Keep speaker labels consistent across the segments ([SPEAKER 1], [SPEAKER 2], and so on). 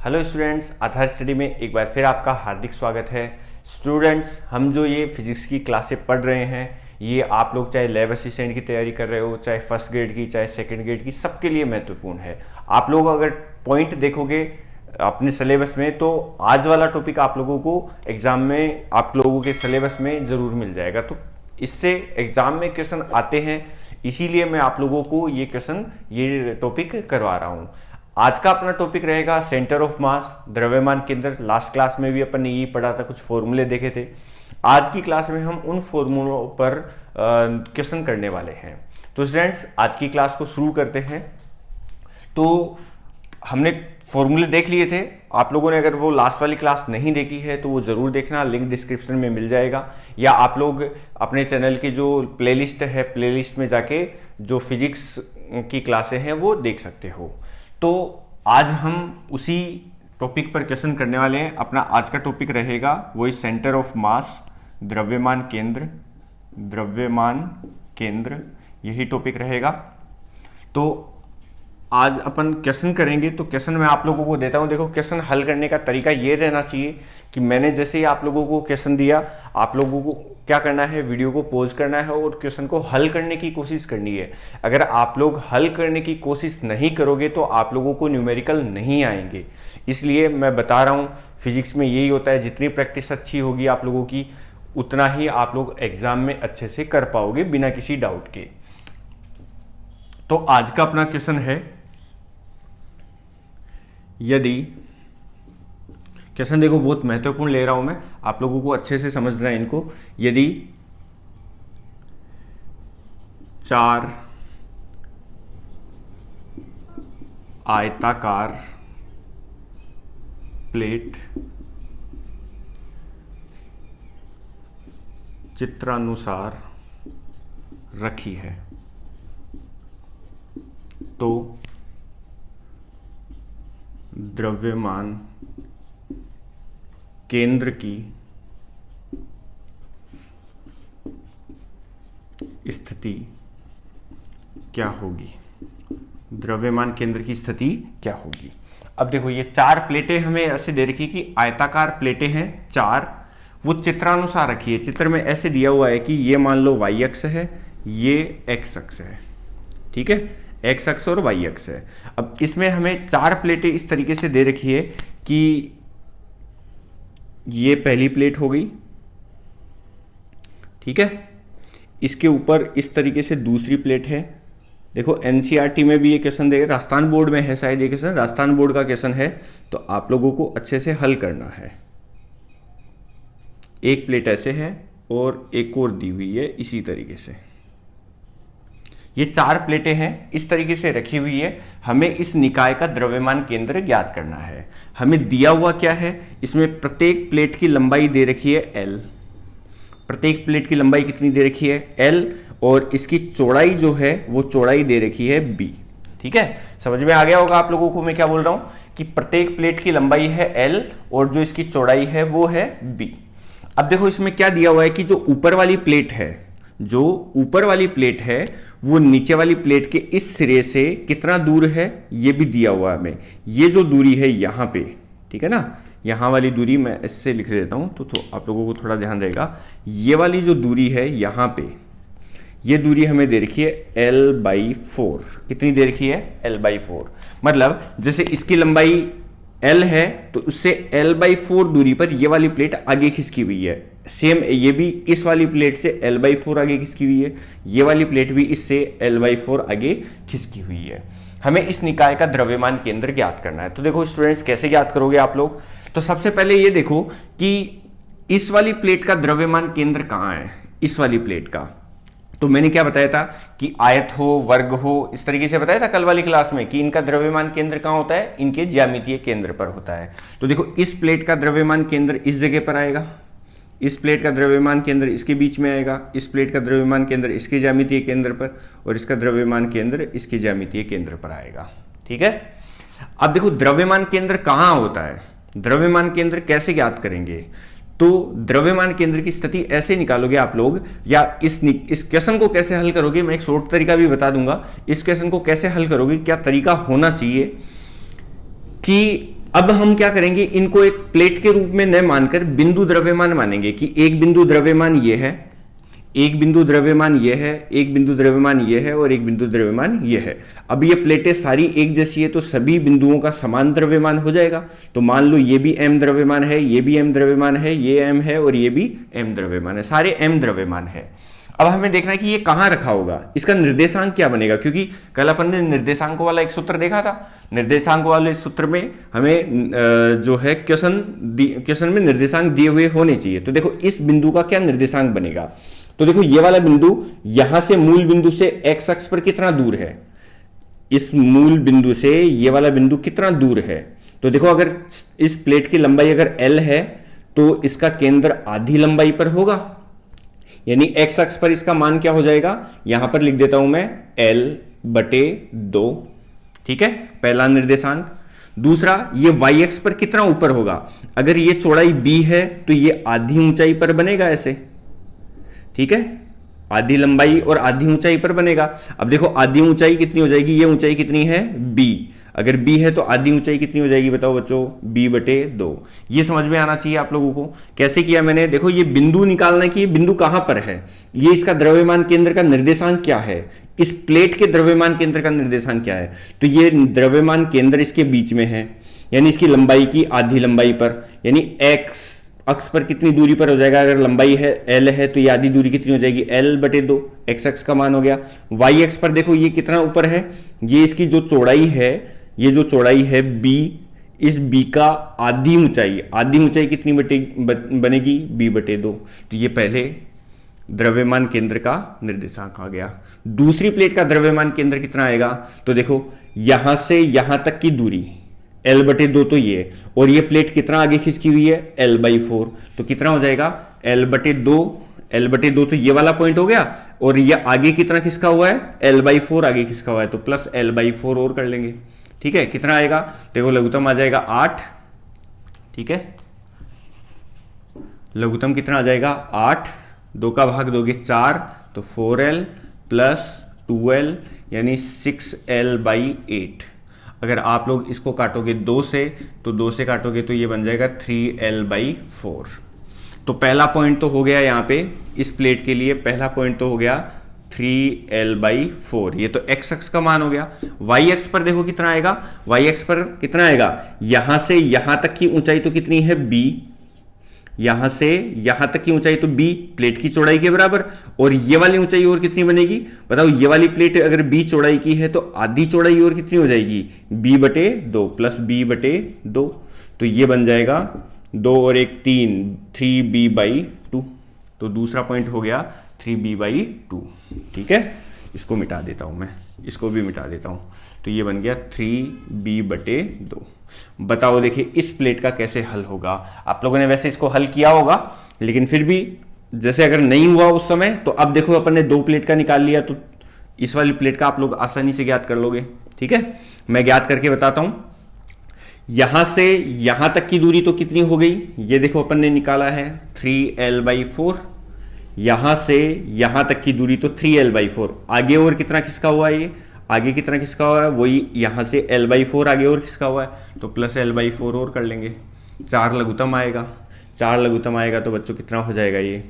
[SPEAKER 1] Hello students, आधार study में एक बार फिर आपका हार्दिक स्वागत है। स्टूडेंट्स, हम जो ये फिजिक्स की क्लासें पढ़ रहे हैं, ये आप लोग चाहे लैब असिस्टेंट की तैयारी कर रहे हो, चाहे फर्स्ट ग्रेड की, चाहे सेकंड ग्रेड की, सबके लिए महत्वपूर्ण है। आप लोग अगर पॉइंट देखोगे अपने सिलेबस में तो आज वाला टॉपिक आप लोगों को एग्जाम में आप लोगों के सिलेबस में ज़रूर मिल जाएगा। तो इससे एग्जाम में क्वेश्चन आते हैं, इसीलिए मैं आप लोगों को ये टॉपिक करवा रहा हूँ। आज का अपना टॉपिक रहेगा सेंटर ऑफ मास, द्रव्यमान केंद्र। लास्ट क्लास में भी अपन ने यही पढ़ा था, कुछ फॉर्मूले देखे थे। आज की क्लास में हम उन फॉर्मूलों पर क्वेश्चन करने वाले हैं। तो स्टूडेंट्स, आज की क्लास को शुरू करते हैं। तो हमने फॉर्मूले देख लिए थे। आप लोगों ने अगर वो लास्ट वाली क्लास नहीं देखी है तो वो ज़रूर देखना, लिंक डिस्क्रिप्शन में मिल जाएगा, या आप लोग अपने चैनल की जो प्लेलिस्ट है, प्लेलिस्ट में जाके जो फिजिक्स की क्लासें हैं वो देख सकते हो। तो आज हम उसी टॉपिक पर क्वेश्चन करने वाले हैं। अपना आज का टॉपिक रहेगा वही सेंटर ऑफ मास, द्रव्यमान केंद्र, यही टॉपिक रहेगा। तो आज अपन क्वेश्चन करेंगे। तो क्वेश्चन मैं आप लोगों को देता हूं। देखो, क्वेश्चन हल करने का तरीका ये रहना चाहिए कि मैंने जैसे ही आप लोगों को क्वेश्चन दिया, आप लोगों को क्या करना है, वीडियो को पॉज करना है और क्वेश्चन को हल करने की कोशिश करनी है। अगर आप लोग हल करने की कोशिश नहीं करोगे तो आप लोगों को न्यूमेरिकल नहीं आएंगे। इसलिए मैं बता रहा हूँ, फिजिक्स में यही होता है, जितनी प्रैक्टिस अच्छी होगी आप लोगों की, उतना ही आप लोग एग्जाम में अच्छे से कर पाओगे बिना किसी डाउट के। तो आज का अपना क्वेश्चन है, यदि क्वेश्चन देखो बहुत महत्वपूर्ण ले रहा हूं मैं, आप लोगों को अच्छे से समझना है इनको। यदि 4 आयताकार प्लेट चित्रानुसार रखी है तो द्रव्यमान केंद्र की स्थिति क्या होगी? द्रव्यमान केंद्र की स्थिति क्या होगी? अब देखो, ये 4 प्लेटें हमें ऐसे दे रखी कि आयताकार प्लेटें हैं 4, वो चित्रानुसार रखी है। चित्र में ऐसे दिया हुआ है कि ये मान लो y अक्ष है, ये x अक्ष है, ठीक है, एक्स अक्ष और वाई अक्ष है। अब इसमें हमें 4 प्लेटें इस तरीके से दे रखी है कि ये पहली प्लेट हो गई, ठीक है, इसके ऊपर इस तरीके से दूसरी प्लेट है। देखो, एनसीईआरटी में भी ये क्वेश्चन देगा, राजस्थान बोर्ड में है शायद ये क्वेश्चन, राजस्थान बोर्ड का क्वेश्चन है, तो आप लोगों को अच्छे से हल करना है। एक प्लेट ऐसे है और एक और दी हुई है इसी तरीके से। ये 4 प्लेटें हैं, इस तरीके से रखी हुई है। हमें इस निकाय का द्रव्यमान केंद्र ज्ञात करना है। हमें दिया हुआ क्या है, इसमें प्रत्येक प्लेट की लंबाई दे रखी है L। प्रत्येक प्लेट की लंबाई कितनी दे रखी है? L, और इसकी चौड़ाई जो है वो चौड़ाई दे रखी है B। ठीक है, समझ में आ गया होगा आप लोगों को मैं क्या बोल रहा हूं कि प्रत्येक प्लेट की लंबाई है L और जो इसकी चौड़ाई है वो है B। अब देखो, इसमें क्या दिया हुआ है कि जो ऊपर वाली प्लेट है वो नीचे वाली प्लेट के इस सिरे से कितना दूर है ये भी दिया हुआ है हमें। ये जो दूरी है यहाँ पे, ठीक है ना, यहाँ वाली दूरी मैं इससे लिख देता हूँ तो आप लोगों को थोड़ा ध्यान रहेगा। ये वाली जो दूरी है यहाँ पे, ये दूरी हमें दे रखी है L/4। कितनी दे रखी है? L/4। मतलब जैसे इसकी लंबाई L है तो उससे L/4 दूरी पर ये वाली प्लेट आगे खिसकी हुई है। सेम ये भी इस वाली प्लेट से L/4 आगे खिसकी हुई है, ये वाली प्लेट भी इससे L/4 आगे खिसकी हुई है। हमें इस निकाय का द्रव्यमान केंद्र ज्ञात करना है। तो देखो स्टूडेंट्स, कैसे ज्ञात करोगे आप लोग? तो सबसे पहले ये देखो कि इस वाली प्लेट का द्रव्यमान केंद्र कहाँ है। इस वाली प्लेट का तो मैंने क्या बताया था कि आयत हो, वर्ग हो, इस तरीके से बताया था कल वाली क्लास में कि इनका द्रव्यमान केंद्र कहाँ होता है, इनके ज्यामितीय केंद्र पर होता है। तो देखो, इस प्लेट का द्रव्यमान केंद्र इस जगह पर आएगा, इस प्लेट का द्रव्यमान केंद्र इसके बीच में आएगा, इस प्लेट का द्रव्यमान केंद्र इसके ज्यामितीय केंद्र पर, और इसका द्रव्यमान केंद्र इसके ज्यामितीय केंद्र पर आएगा। ठीक है, अब देखो द्रव्यमान केंद्र कहाँ होता है, द्रव्यमान केंद्र कैसे ज्ञात करेंगे? तो द्रव्यमान केंद्र की स्थिति ऐसे निकालोगे आप लोग, या इस क्वेश्चन को कैसे हल करोगे मैं एक शॉर्ट तरीका भी बता दूंगा। इस क्वेश्चन को कैसे हल करोगे, क्या तरीका होना चाहिए कि अब हम क्या करेंगे, इनको एक प्लेट के रूप में न मानकर बिंदु द्रव्यमान मानेंगे कि एक बिंदु द्रव्यमान ये है, एक बिंदु द्रव्यमान ये है, एक बिंदु द्रव्यमान ये है और एक बिंदु द्रव्यमान ये है। अब ये प्लेटें सारी एक जैसी है तो सभी बिंदुओं का समान द्रव्यमान हो जाएगा। तो मान लो ये भी m द्रव्यमान है, ये भी m द्रव्यमान है, ये m है और ये भी m द्रव्यमान है, सारे m द्रव्यमान है। अब हमें देखना है कि ये कहां रखा होगा, इसका निर्देशांक क्या बनेगा, क्योंकि कल अपन ने निर्देशांकों वाला एक सूत्र देखा था। निर्देशांक वाले सूत्र में हमें जो है क्वेश्चन में निर्देशांक दिए हुए होने चाहिए। तो देखो इस बिंदु का क्या निर्देशांक बनेगा, तो देखो ये वाला बिंदु यहां से मूल बिंदु से x अक्ष पर कितना दूर है, इस मूल बिंदु से ये वाला बिंदु कितना दूर है। तो देखो अगर इस प्लेट की लंबाई अगर l है तो इसका केंद्र आधी लंबाई पर होगा, यानी x अक्ष पर इसका मान क्या हो जाएगा, यहां पर लिख देता हूं मैं l/2। ठीक है, पहला निर्देशांक। दूसरा, ये y अक्ष पर कितना ऊपर होगा, अगर ये चौड़ाई b है तो ये आधी ऊंचाई पर बनेगा ऐसे। ठीक है, आधी लंबाई और आधी ऊंचाई पर बनेगा। अब देखो आधी ऊंचाई कितनी हो जाएगी, ये ऊंचाई कितनी है b, अगर b है तो आधी ऊंचाई कितनी हो जाएगी बताओ बच्चों, b/2। ये समझ में आना चाहिए आप लोगों को। कैसे किया मैंने, देखो ये बिंदु निकालना है कि ये बिंदु कहां पर है, ये इसका द्रव्यमान केंद्र का निर्देशांक क्या है, इस प्लेट के द्रव्यमान केंद्र का निर्देशांक क्या है। तो ये द्रव्यमान केंद्र इसके बीच में है, यानी इसकी लंबाई की आधी लंबाई पर, यानी x अक्ष पर कितनी दूरी पर हो जाएगा, अगर लंबाई है l है तो ये आधी दूरी कितनी हो जाएगी, l/2, x अक्ष का मान हो गया। y अक्ष पर देखो ये कितना ऊपर है, ये इसकी जो चौड़ाई है, ये जो चौड़ाई है b, इस b का आधी ऊंचाई कितनी बनेगी, b/2। तो ये पहले द्रव्यमान केंद्र का निर्देशांक आ गया। दूसरी प्लेट का द्रव्यमान केंद्र कितना आएगा, तो देखो यहां से यहां तक की दूरी l/2 तो ये, और ये प्लेट कितना आगे खिसकी हुई है, l/4। तो कितना हो जाएगा, l/2 तो ये वाला पॉइंट हो गया, और ये आगे कितना खिसका हुआ है, l/4 आगे खिसका हुआ है, तो प्लस l/4 और कर लेंगे। ठीक है, कितना आएगा, देखो लघुत्तम आ जाएगा 8। ठीक है, लघुत्तम कितना आ जाएगा 8, 2 का भाग दोगे 4, तो 4l प्लस 2l यानी 6l/8। अगर आप लोग इसको काटोगे 2 से, तो 2 से काटोगे तो ये बन जाएगा 3l/4। तो पहला पॉइंट तो हो गया यहाँ पे इस प्लेट के लिए, पहला पॉइंट तो हो गया 3l/4। ये तो x अक्ष का मान हो गया। y अक्ष पर देखो कितना आएगा, y अक्ष पर कितना आएगा, यहां से यहां तक की ऊंचाई तो कितनी है b, यहां से यहां तक की ऊंचाई तो b, प्लेट की चौड़ाई के बराबर, और ये वाली ऊंचाई और कितनी बनेगी बताओ, ये वाली प्लेट अगर b चौड़ाई की है तो आधी चौड़ाई और कितनी हो जाएगी, b/2 प्लस b/2। तो ये बन जाएगा 2 और 1 3, 3b/2। तो दूसरा पॉइंट हो गया 3b/2। ठीक है, इसको मिटा देता हूं मैं, इसको भी मिटा देता हूं, तो ये बन गया 3b/2। बताओ देखिए इस प्लेट का कैसे हल होगा। आप लोगों ने वैसे इसको हल किया होगा, लेकिन फिर भी जैसे अगर नहीं हुआ उस समय, तो अब देखो अपन ने 2 प्लेट का निकाल लिया, तो इस वाली प्लेट का आप लोग आसानी से ज्ञात कर लोगे। ठीक है, मैं ज्ञात करके बताता हूं। यहां से यहां तक की दूरी तो कितनी हो गई, ये देखो अपन ने निकाला है 3l/4। यहां से यहां तक की दूरी तो 3l/4, आगे और कितना खिसका हुआ है, ये आगे कितना खिसका हुआ है, वही यहां से l/4 आगे और खिसका हुआ है, तो प्लस l/4 और कर लेंगे। 4 लघुत्तम आएगा, 4 लघुत्तम आएगा तो बच्चों कितना हो जाएगा, ये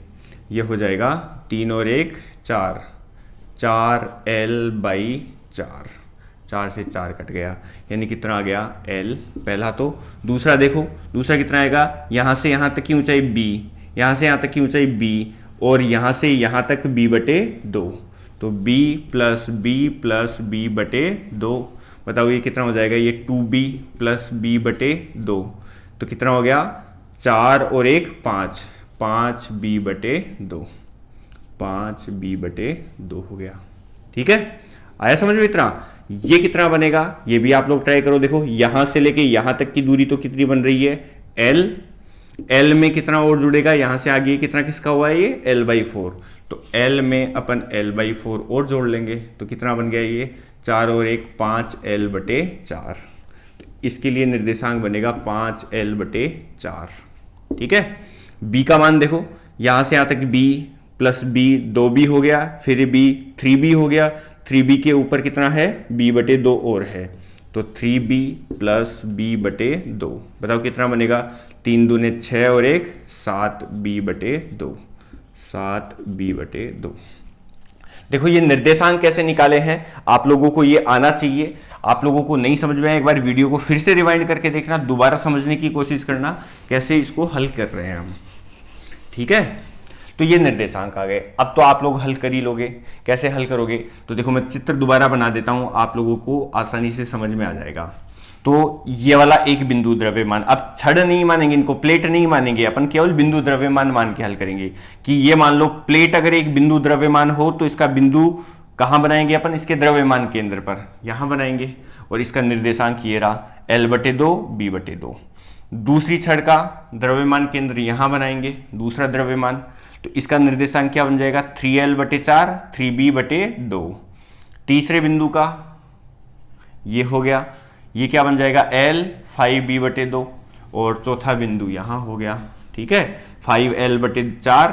[SPEAKER 1] हो जाएगा 3 और 1 4, 4l/4, 4 से 4 कट गया, यानी कितना आ गया l, पहला तो। दूसरा देखो, दूसरा कितना आएगा, यहां से यहां तक की ऊंचाई b, यहां से यहां तक की ऊंचाई b, और यहां से यहां तक b/2, तो b प्लस b/2। बताओ ये कितना हो जाएगा, ये 2b प्लस b/2, तो कितना हो गया 4 और 1 5, 5b/2, 5b/2 हो गया। ठीक है, आया समझ में इतना। ये कितना बनेगा, ये भी आप लोग ट्राई करो। देखो यहां से लेके यहां तक की दूरी तो कितनी बन रही है, l में कितना और जुड़ेगा, यहां से आगे कितना किसका हुआ है, ये l/4, तो l में अपन l/4 और जोड़ लेंगे, तो कितना बन गया, ये 4 और 1 5l/4। तो इसके लिए निर्देशांक बनेगा 5l/4। ठीक है, b का मान देखो, यहां से यहां तक b प्लस b 2b हो गया, फिर b 3b हो गया, 3b के ऊपर कितना है b/2 और है, तो 3b प्लस b बटे 2, बताओ कितना बनेगा, 3 दूने 6 और 1 7b बटे 2, 7b बटे 2। देखो ये निर्देशांक कैसे निकाले हैं आप लोगों को ये आना चाहिए। आप लोगों को नहीं समझ में आए एक बार वीडियो को फिर से रिवाइंड करके देखना, दोबारा समझने की कोशिश करना कैसे इसको हल कर रहे हैं हम, ठीक है। तो ये निर्देशांक आ गए, अब तो आप लोग हल कर ही लोगे। कैसे हल करोगे, तो देखो मैं चित्र दोबारा बना देता हूं, आप लोगों को आसानी से समझ में आ जाएगा। तो ये वाला एक बिंदु द्रव्यमान, अब छड़ नहीं मानेंगे इनको, प्लेट नहीं मानेंगे, अपन केवल बिंदु द्रव्यमान मान के हल करेंगे कि ये मान लो प्लेट अगर एक बिंदु द्रव्यमान हो तो इसका बिंदु कहां बनाएंगे अपन, इसके द्रव्यमान केंद्र पर यहां बनाएंगे, और इसका निर्देशांक ये रहा L/2 B/2। दूसरी छड़ का द्रव्यमान केंद्र यहां बनाएंगे, दूसरा द्रव्यमान, तो इसका निर्देशांक क्या बन जाएगा 3L/4 3B/2। तीसरे बिंदु का ये हो गया, ये क्या बन जाएगा L 5B/2, और चौथा बिंदु यहां हो गया, ठीक है 5L/4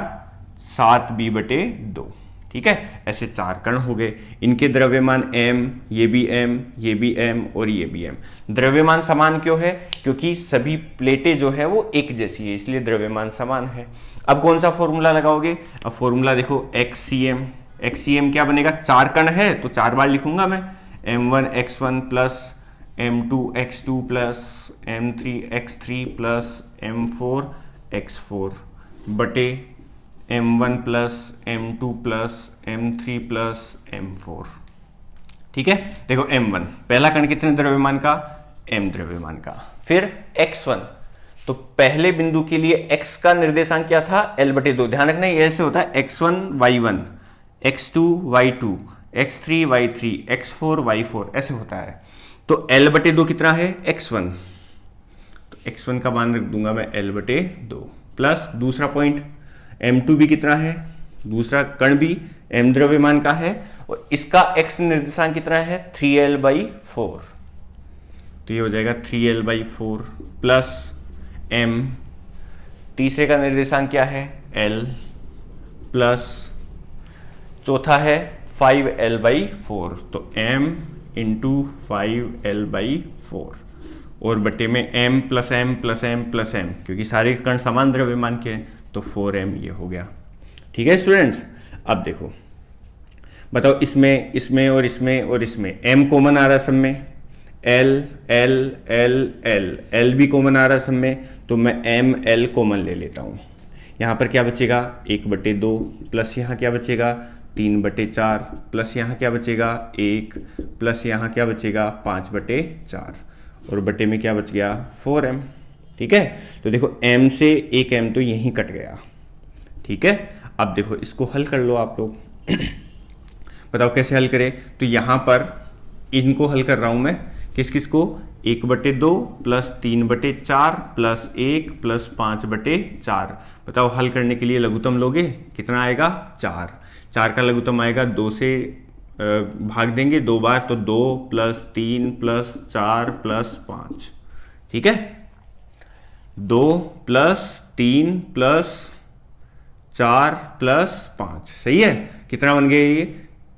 [SPEAKER 1] 7B/2, ठीक है। ऐसे 4 कण हो गए, इनके द्रव्यमान m, ये भी m, ये भी m और ये भी m। द्रव्यमान समान क्यों है, क्योंकि सभी प्लेटें जो है वो एक जैसी है, इसलिए द्रव्यमान समान है। अब कौन सा फॉर्मूला लगाओगे, अब फॉर्मूला देखो XCM, XCM क्या बनेगा, 4 कण है तो 4 बार लिखूंगा मैं, m1x1 plus m2x2 plus m3x3 plus m4x4 बटे m1 plus m2 plus m3 plus m4, ठीक है। देखो m1 पहला कण कितने द्रव्यमान का, m द्रव्यमान का। फिर x1, तो पहले बिंदु के लिए x का निर्देशांक क्या था L/2, ध्यान रखना ये ऐसे होता है x1 y1 x2 y2 x3 y3 x4 y4 ऐसे होता है। तो L/2 कितना है x1, तो x1 का मान रख दूंगा मैं L/2 प्लस दूसरा पॉइंट m2 भी कितना है, दूसरा कण भी m द्रव्यमान का है, और इसका x निर्देशांक कितना है 3L/4, तो ये हो जाएगा 3L/4 प्लस m, तीसरे का निर्देशांक क्या है L, प्लस चौथा है 5L/4, तो m इंटू 5L/4 और बटे में m plus m plus m plus m, क्योंकि सारे कण समान द्रव्यमान के हैं तो 4m ये हो गया, ठीक है स्टूडेंट्स। अब देखो बताओ इसमें इसमें और इसमें और इसमें m कॉमन आ रहा है सब में, L L L L L भी कॉमन आ रहा है सब में, तो मैं m L कॉमन ले लेता हूं। यहां पर क्या बचेगा 1/2 प्लस यहां क्या बचेगा 3/4 प्लस यहाँ क्या बचेगा 1 प्लस यहाँ क्या बचेगा 5/4 और बटे में क्या बच गया 4m, ठीक है। तो देखो m से एक m तो यहीं कट गया, ठीक है। अब देखो इसको हल कर लो आप लोग बताओ कैसे हल करें। तो यहाँ पर इनको हल कर रहा हूँ मैं, किस किस को 1/2 प्लस 3/4 प्लस 1 प्लस 5/4। बताओ हल करने के लिए लघुत्तम लोगे कितना आएगा 4 का लघुत्तम आएगा 2 से भाग देंगे 2 बार, तो 2 प्लस 3 प्लस 4 प्लस 5, ठीक है। 2 प्लस 3 प्लस 4 प्लस 5 सही है। कितना बन गया ये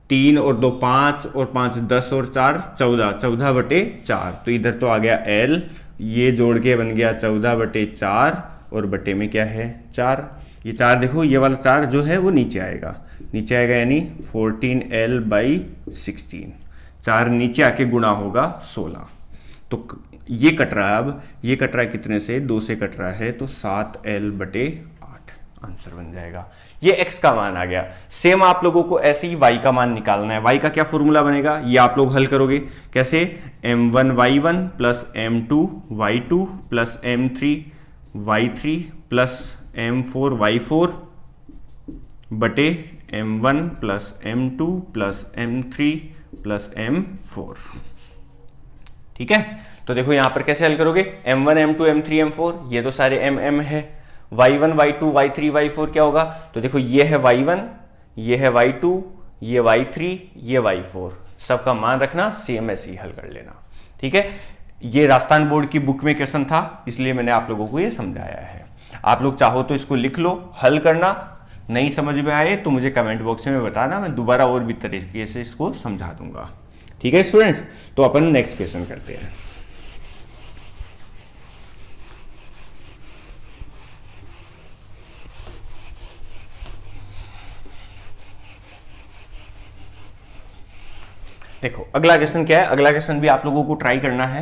[SPEAKER 1] 3 और 2 5 और 5 10 और 4 14/4। तो इधर तो आ गया L, ये जोड़ के बन गया 14/4 और बटे में क्या है 4। ये 4 देखो ये वाला 4 जो है वो नीचे आएगा यानी 14L/16। 4 नीचे आके गुणा होगा 16। तो ये कट रहा है, अब ये कट रहा है कितने से 2 से कट रहा है, तो 7L/8 आंसर बन जाएगा। ये x का मान आ गया। सेम आप लोगों को ऐसे ही y का मान निकालना है। y का क्या फॉर्मूला बनेगा ये आप लोग हल करोगे कैसे, m1y1 plus m2y2 plus m3y3 plus m4y4 बटे m1 plus m2 plus m3 plus m4, ठीक है। तो देखो यहां पर कैसे हल करोगे, m1 m2 m3 m4 ये तो सारे m है, y1 y2 y3 y4 क्या होगा, तो देखो ये है y1 ये है y2 ये y3 ये y4, सबका मान रखना सेम ऐसे ही हल कर लेना, ठीक है। ये राजस्थान बोर्ड की बुक में क्वेश्चन था इसलिए मैंने आप लोगों को ये समझाया है। आप लोग चाहो तो इसको लिख लो, हल करना, नहीं समझ में आए तो मुझे कमेंट बॉक्स में बताना, मैं दोबारा और भी तरीके से इसको समझा दूंगा, ठीक है स्टूडेंट्स, तो अपन नेक्स्ट क्वेश्चन करते हैं। देखो अगला क्वेश्चन क्या है, अगला क्वेश्चन भी आप लोगों को ट्राई करना है।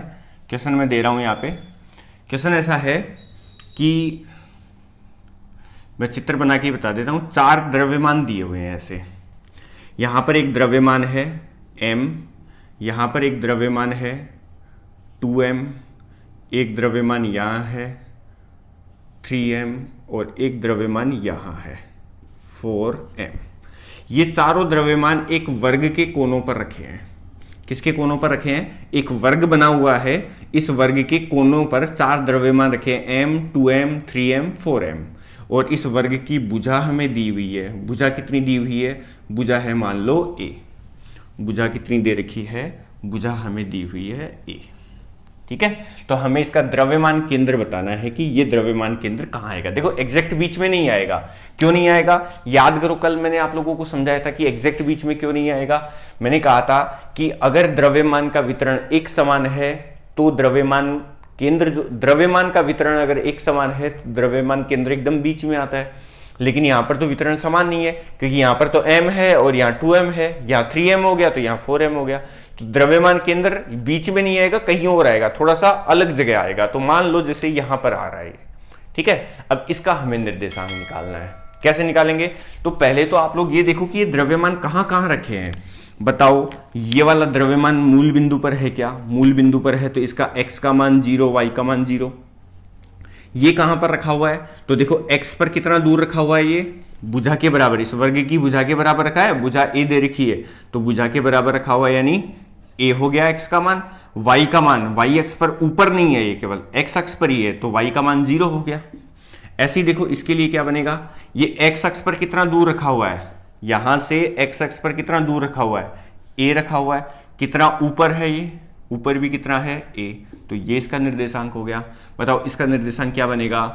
[SPEAKER 1] क्वेश्चन मैं दे रहा हूं यहां पे। क्वेश्चन ऐसा है कि मैं चित्र बना के बता देता हूं। 4 द्रव्यमान दिए हुए हैं ऐसे। यहां पर एक द्रव्यमान है m, यहां पर एक द्रव्यमान है 2m, एक द्रव्यमान यहां है 3m और एक द्रव्यमान यहां है 4m। ये चारों द्रव्यमान एक वर्ग के कोनों पर रखे हैं। किसके कोनों पर रखे हैं? एक वर्ग बना हुआ है, इस वर्ग के कोनों पर 4 द्रव्यमान रखे हैं, m, 2m, 3m, 4m। और इस वर्ग की भुजा हमें दी हुई है। भुजा कितनी दी हुई है? भुजा है मान लो a। भुजा कितनी दे रखी है? भुजा हमें दी हुई है a। ठीक है, तो हमें इसका द्रव्यमान केंद्र बताना है कि ये द्रव्यमान केंद्र कहां आएगा। देखो एग्जैक्ट बीच में नहीं आएगा। क्यों नहीं आएगा? याद करो, कल मैंने आप लोगों को समझाया था कि एग्जैक्ट बीच में क्यों नहीं आएगा। मैंने कहा था कि अगर द्रव्यमान का वितरण एक समान है तो द्रव्यमान केंद्र, जो द्रव्यमान का वितरण अगर एक समान है तो द्रव्यमान केंद्र एकदम बीच में आता है। लेकिन यहां पर तो वितरण समान नहीं है, क्योंकि यहां पर तो m है और यहां 2m है, यहां 3m हो गया तो यहां 4m हो गया। तो द्रव्यमान केंद्र बीच में नहीं आएगा, कहीं और आएगा, थोड़ा सा अलग जगह आएगा। तो मान लो जैसे यहां पर आ रहा है, ठीक है। अब इसका हमें निर्देशांक निकालना है। कैसे निकालेंगे? तो पहले तो आप लोग ये देखो कि ये द्रव्यमान कहां कहां रखे हैं। बताओ, ये वाला द्रव्यमान मूल बिंदु पर है क्या? मूल बिंदु पर है तो इसका x का मान 0, y का मान 0। ये कहां पर रखा हुआ है? तो देखो x पर कितना दूर रखा हुआ है? ये भुजा के बराबर, इस वर्ग की भुजा के बराबर रखा है। भुजा a दे रखी है तो भुजा के बराबर रखा हुआ है, यानी a हो गया x का मान। y का मान y अक्ष पर ऊपर नहीं है, ये केवल x अक्ष पर ही है, तो y का मान 0 हो गया। ऐसे ही देखो इसके लिए क्या बनेगा, ये x अक्ष पर कितना दूर रखा हुआ है, यहां से x अक्ष पर कितना दूर रखा हुआ है? a रखा हुआ है। कितना ऊपर है? ये ऊपर भी कितना है? a। तो ये इसका निर्देशांक हो गया। बताओ इसका निर्देशांक क्या बनेगा?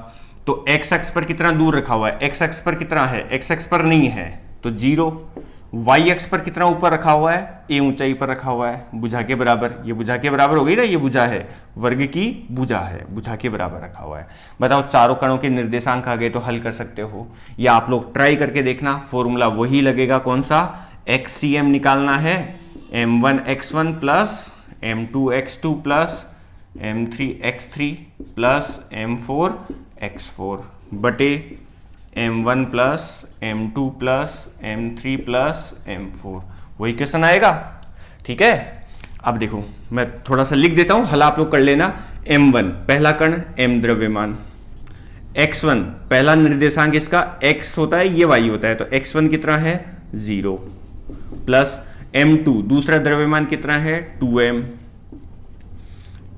[SPEAKER 1] तो x अक्ष पर कितना दूर रखा हुआ है? x अक्ष पर कितना है? x अक्ष पर नहीं है तो 0। y अक्ष पर कितना ऊपर रखा हुआ है? a ऊंचाई पर रखा हुआ है, भुजा के बराबर। ये भुजा के बराबर हो गई ना, ये भुजा है, वर्ग की भुजा है, भुजा के बराबर रखा हुआ है। बताओ चारों कणों के निर्देशांक आ गए तो हल कर सकते हो, या आप लोग ट्राई करके देखना। फॉर्मूला वही लगेगा, कौन सा? xcm निकालना है, m1x1 plus m2x2 plus m3x3 plus m4x4 बटे m1 plus m2 plus m3 plus m4। वही क्वेश्चन आएगा। ठीक है, अब देखो मैं थोड़ा सा लिख देता हूं, हल आप लोग कर लेना। m1 पहला कण, m द्रव्यमान, x1 पहला निर्देशांक इसका x होता है, ये y होता है, तो x1 कितना है? 0 प्लस m2 दूसरा द्रव्यमान कितना है? 2m।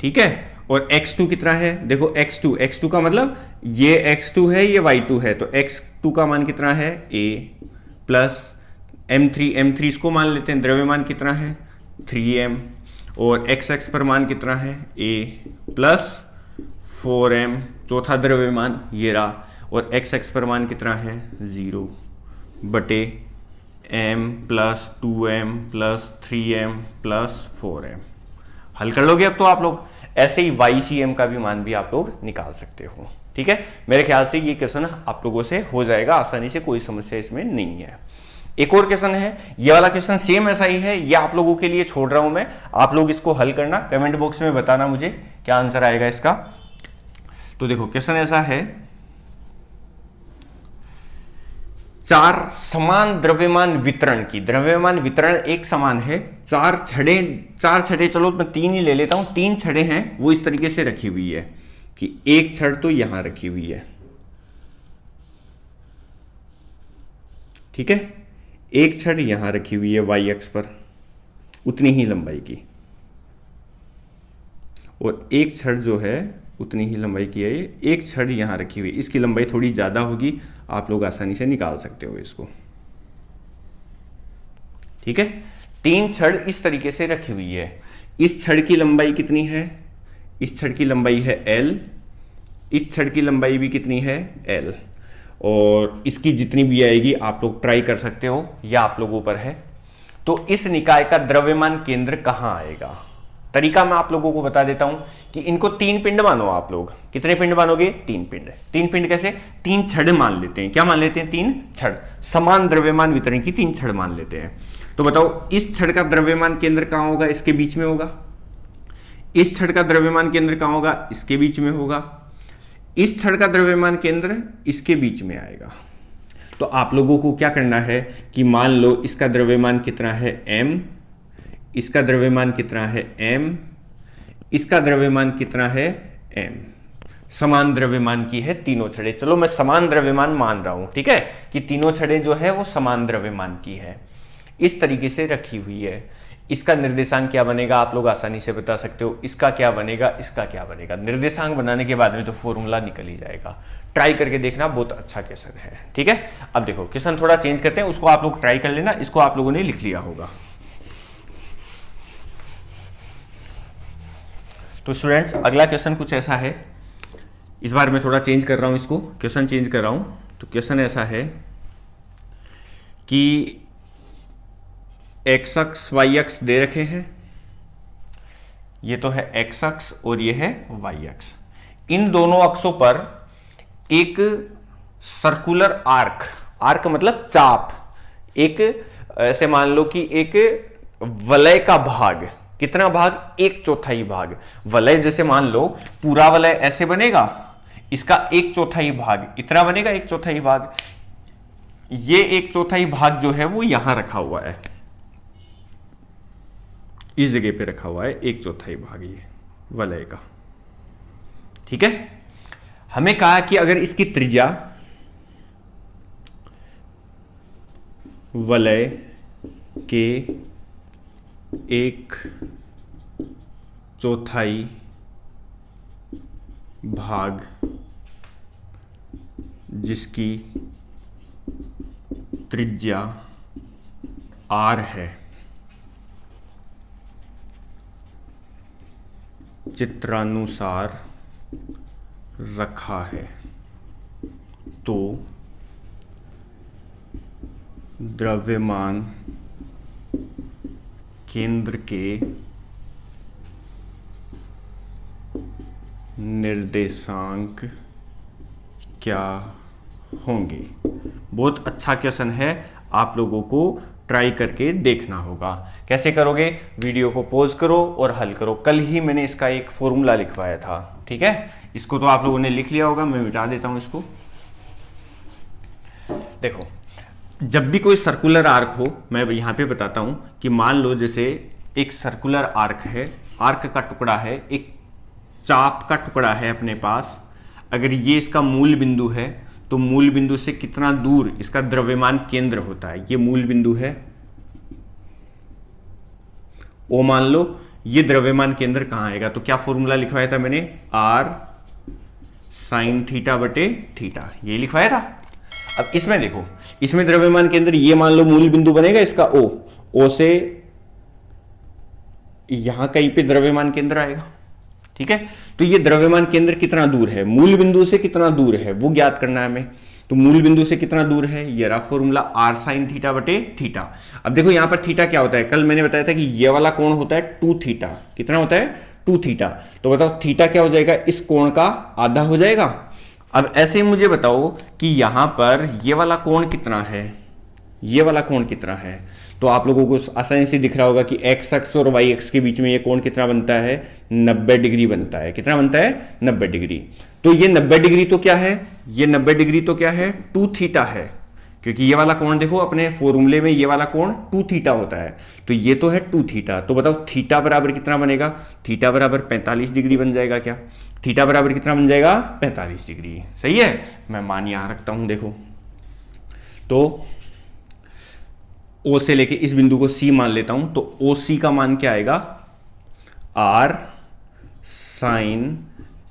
[SPEAKER 1] ठीक है, और x2 कितना है? देखो x2 का मतलब ये x2 है, ये y2 है, तो x2 का मान कितना है? a प्लस m3 इसको मान लेते हैं, द्रव्यमान कितना है? 3m, और x पर मान कितना है? a प्लस 4m चौथा द्रव्यमान ये रहा, और x पर मान कितना है? 0 बटे m plus 2m plus 3m plus 4m। हल कर लोगे अब तो आप लोग। ऐसे ही YCM का भी मान भी आप लोग निकाल सकते हो। ठीक है, मेरे ख्याल से ये क्वेश्चन आप लोगों से हो जाएगा आसानी से, कोई समस्या इसमें नहीं है। एक और क्वेश्चन है, ये वाला क्वेश्चन सेम ऐसा ही है, ये आप लोगों के लिए छोड़ रहा हूं मैं, आप लोग इसको हल करना, कमेंट बॉक्स में बताना मुझे क्या आंसर आएगा इसका। तो देखो क्वेश्चन ऐसा है, 4 समान द्रव्यमान वितरण की, द्रव्यमान वितरण एक समान है, 4 छड़े, चलो मैं 3 ही ले लेता हूं, 3 छड़े हैं वो इस तरीके से रखी हुई है कि एक छड़ तो यहां रखी हुई है, ठीक है, एक छड़ यहां रखी हुई है y अक्ष पर उतनी ही लंबाई की, और एक छड़ जो है उतनी ही लंबाई की है, एक छड़ यहां रखी हुई है, इसकी लंबाई थोड़ी ज्यादा होगी, आप लोग आसानी से निकाल सकते हो इसको। ठीक है, 3 छड़ इस तरीके से रखी हुई है, इस छड़ की लंबाई कितनी है? इस छड़ की लंबाई है l, इस छड़ की लंबाई भी कितनी है? l, और इसकी जितनी भी आएगी आप लोग ट्राई कर सकते हो, या आप लोगों पर है। तो इस निकाय का द्रव्यमान केंद्र कहां आएगा? तरीका मैं आप लोगों को बता देता हूं कि इनको 3 पिंड मानो। आप लोग कितने पिंड मानोगे? 3 पिंड। 3 पिंड कैसे? 3 छड़ मान लेते हैं। क्या मान लेते हैं? 3 छड़। समान द्रव्यमान वितरण की 3 छड़ मान लेते हैं। तो बताओ इस छड़ का द्रव्यमान केंद्र कहां होगा? इसके बीच में होगा। इस छड़ का द्रव्यमान केंद्र कहां होगा? इसके बीच में होगा। इस छड़ का द्रव्यमान केंद्र इसके बीच में आएगा। तो आप लोगों को क्या करना है कि मान लो इसका द्रव्यमान कितना है? m, इसका द्रव्यमान कितना है? m, इसका द्रव्यमान कितना है? m। समान द्रव्यमान की है तीनों छड़ें। चलो मैं समान द्रव्यमान मान रहा हूं, ठीक है, कि तीनों छड़ें जो है वो समान द्रव्यमान की है, इस तरीके से रखी हुई है। इसका निर्देशांक क्या बनेगा? आप लोग आसानी से बता सकते हो। इसका क्या बनेगा? इसका क्या बनेगा? निर्देशांक बनाने के बाद में तो फॉर्मूला निकल ही जाएगा। ट्राई करके देखना, बहुत अच्छा क्वेश्चन है, ठीक है। अब देखो क्वेश्चन थोड़ा चेंज करते हैं, उसको आप लोग ट्राई कर लेना। इसको आप लोगों ने लिख लिया होगा। तो स्टूडेंट्स अगला क्वेश्चन कुछ ऐसा है। इस बार मैं थोड़ा चेंज कर रहा हूं, इसको क्वेश्चन चेंज कर रहा हूं। तो क्वेश्चन ऐसा है कि एक्स अक्ष वाई अक्ष दे रखे हैं। ये तो है एक्स अक्ष और ये है वाई अक्ष। इन दोनों अक्षों पर एक सर्कुलर आर्क, आर्क मतलब चाप, एक ऐसे मान लो कि एक वलय का भाग, कितना भाग? 1/4 भाग। वलय जैसे मान लो पूरा वलय ऐसे बनेगा, इसका 1/4 भाग इतना बनेगा, 1/4 भाग। ये 1/4 भाग जो है वो यहां रखा हुआ है, इस जगह पे रखा हुआ है 1/4 भाग ये वलय का, ठीक है। हमें कहा कि अगर इसकी त्रिज्या वलय के 1/4 भाग जिसकी त्रिज्या r है, चित्रानुसार रखा है, तो द्रव्यमान केंद्र के निर्देशांक क्या होंगे? बहुत अच्छा क्वेश्चन है, आप लोगों को ट्राई करके देखना होगा। कैसे करोगे? वीडियो को पॉज करो और हल करो। कल ही मैंने इसका एक फॉर्मूला लिखवाया था, ठीक है। इसको तो आप लोगों ने लिख लिया होगा, मैं मिटा देता हूं इसको। देखो जब भी कोई सर्कुलर आर्क हो, मैं यहां पे बताता हूं कि मान लो जैसे एक सर्कुलर आर्क है, आर्क का टुकड़ा है, एक चाप का टुकड़ा है अपने पास। अगर ये इसका मूल बिंदु है तो मूल बिंदु से कितना दूर इसका द्रव्यमान केंद्र होता है? ये मूल बिंदु है, ओ मान लो। ये द्रव्यमान केंद्र कहां आएगा? तो क्या फॉर्मूला लिखवाया था मैंने? r sin थीटा बटे थीटा, ये लिखवाया था। अब इसमें देखो, इसमें द्रव्यमान केंद्र ये मान लो मूल बिंदु बनेगा इसका ओ से यहां कहीं पे द्रव्यमान केंद्र आएगा, ठीक है। तो ये द्रव्यमान केंद्र कितना दूर है? मूल बिंदु से कितना दूर है वो ज्ञात करना है हमें। तो मूल बिंदु से कितना दूर है? ये रहा फॉर्मूला r sin थीटा बटे थीटा। अब देखो यहां पर थीटा क्या होता है? कल मैंने बताया था कि ये वाला कोण होता है 2 थीटा। कितना होता है? 2 थीटा। तो बताओ थीटा क्या हो जाएगा? इस कोण का आधा हो जाएगा। अब ऐसे ही मुझे बताओ कि यहां पर ये वाला कोण कितना है, ये वाला कोण कितना है? तो आप लोगों को आसानी से दिख रहा होगा कि x अक्ष और y अक्ष के बीच में ये कोण कितना बनता है? 90 डिग्री बनता है। कितना बनता है? 90 डिग्री। तो ये 90 डिग्री तो क्या है? ये 90 डिग्री तो क्या है? 2 थीटा है, क्योंकि ये वाला कोण देखो अपने फॉर्मूले में ये वाला कोण 2 थीटा होता है। तो ये तो है 2 थीटा। तो बताओ थीटा बराबर कितना बनेगा? थीटा बराबर 45 डिग्री बन जाएगा। क्या थीटा बराबर कितना बन जाएगा? 45 डिग्री। सही है, मैं मान यहां रखता हूं। देखो तो O से लेके इस बिंदु को C मान लेता हूं, तो OC का मान क्या आएगा? R sin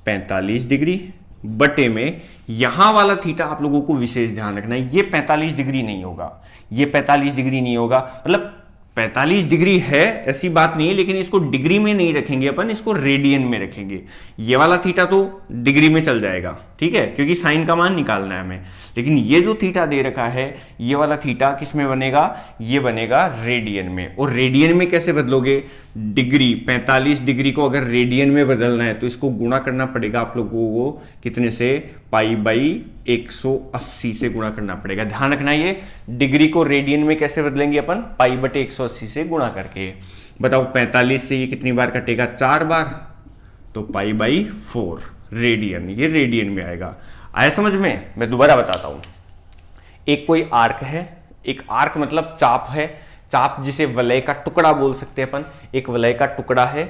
[SPEAKER 1] 45 डिग्री बटे में यहां वाला थीटा आप लोगों को विशेष ध्यान रखना है, ये 45 डिग्री नहीं होगा, ये 45 डिग्री नहीं होगा। मतलब 45 डिग्री है ऐसी बात नहीं है, लेकिन इसको डिग्री में नहीं रखेंगे अपन, इसको रेडियन में रखेंगे। ये वाला थीटा तो डिग्री में चल जाएगा, ठीक है, क्योंकि साइन का मान निकालना है हमें। लेकिन ये जो थीटा दे रखा है, ये वाला थीटा किस में बनेगा, ये बनेगा रेडियन में। और रेडियन में कैसे बदलोगे, डिग्री 45 डिग्री को अगर रेडियन में बदलना है तो इसको गुणा करना पड़ेगा आप लोगों को कितने से, पाई बाई 180 से गुणा करना पड़ेगा। ध्यान रखना ये डिग्री को रेडियन में कैसे बदलेंगे अपन, पाई बटे 180 से गुणा करके। बताओ 45 से ये कितनी बार कटेगा, 4 बार, तो पाई बाई 4 रेडियन, ये रेडियन में आएगा। आया समझ में? मैं दोबारा बताता हूं। एक कोई आर्क है, एक आर्क मतलब चाप है, चाप जिसे वलय का टुकड़ा बोल सकते हैं अपन। एक वलय का टुकड़ा है,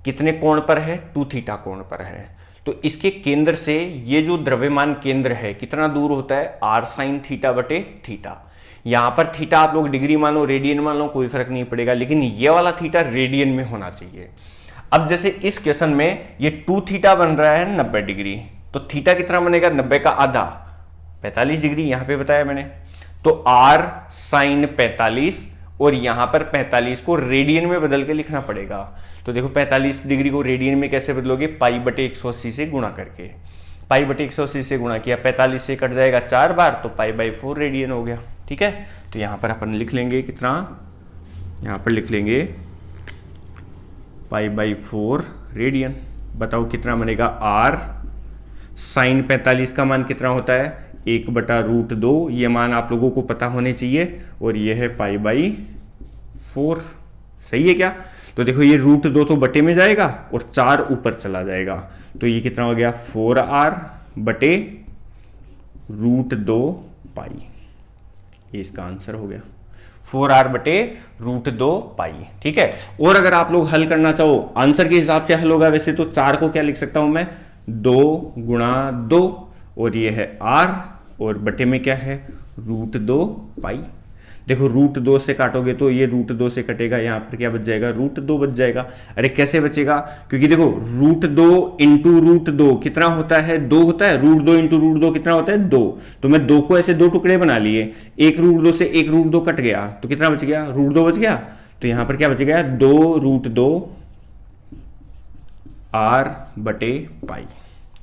[SPEAKER 1] कितने कोण पर है, 2 थीटा कोण पर है। तो इसके केंद्र से ये जो द्रव्यमान केंद्र है कितना दूर होता है, r साइन थीटा बटे थीटा। यहां पर थीटा आप लोग डिग्री मान लो, रेडियन मान लो, कोई फर्क नहीं पड़ेगा, लेकिन ये वाला थीटा रेडियन में होना चाहिए। अब जैसे इस क्वेश्चन में ये 2 थीटा बन रहा है 90 डिग्री, तो थीटा कितना बनेगा, 90 का आधा, 45 डिग्री यहां पे बताया मैंने। तो r साइन 45 और यहां पर 45 को रेडियन में बदल के लिखना पड़ेगा। तो देखो 45 डिग्री को रेडियन में कैसे बदलोगे, पाई बटे 180 से गुणा करके। पाई बटे 180 से गुणा किया, 45 से कट जाएगा 4 बार, तो पाई बाई 4 रेडियन हो गया। ठीक है, तो यहां पर अपन लिख लेंगे कितना, यहां पर लिख लेंगे पाई बाई 4 रेडियन। बताओ कितना बनेगा, r साइन 45 का मान कितना होता है, 1/√2। ये मान आप लोगों को पता होने चाहिए, और ये है पाई बाई 4। सही है क्या? तो देखो ये √2 तो बटे में जाएगा और 4 ऊपर चला जाएगा, तो ये कितना हो गया, 4r बटे √2 पाई। ये इसका आंसर हो गया, 4r बटे √2 पाई। ठीक है, और अगर आप लोग हल करना चाहो आंसर के हिसाब से हल होगा। वैसे तो 4 को क्या लिख सकता हूं मैं, 2 गुणा 2, और ये है r, और बटे में क्या है, √2 पाई। देखो √2 से काटोगे तो ये √2 से कटेगा, यहां पर क्या बच जाएगा, √2 बच जाएगा। अरे कैसे बचेगा, क्योंकि देखो √2 इंटू √2 कितना होता है, 2 होता है। √2 इंटू √2 कितना होता है, 2। तो मैं 2 को ऐसे 2 टुकड़े बना लिए, एक √2 से एक √2 कट गया, तो कितना बच गया, √2 बच गया। तो यहां पर क्या बच गया, 2√2 r बटे पाई।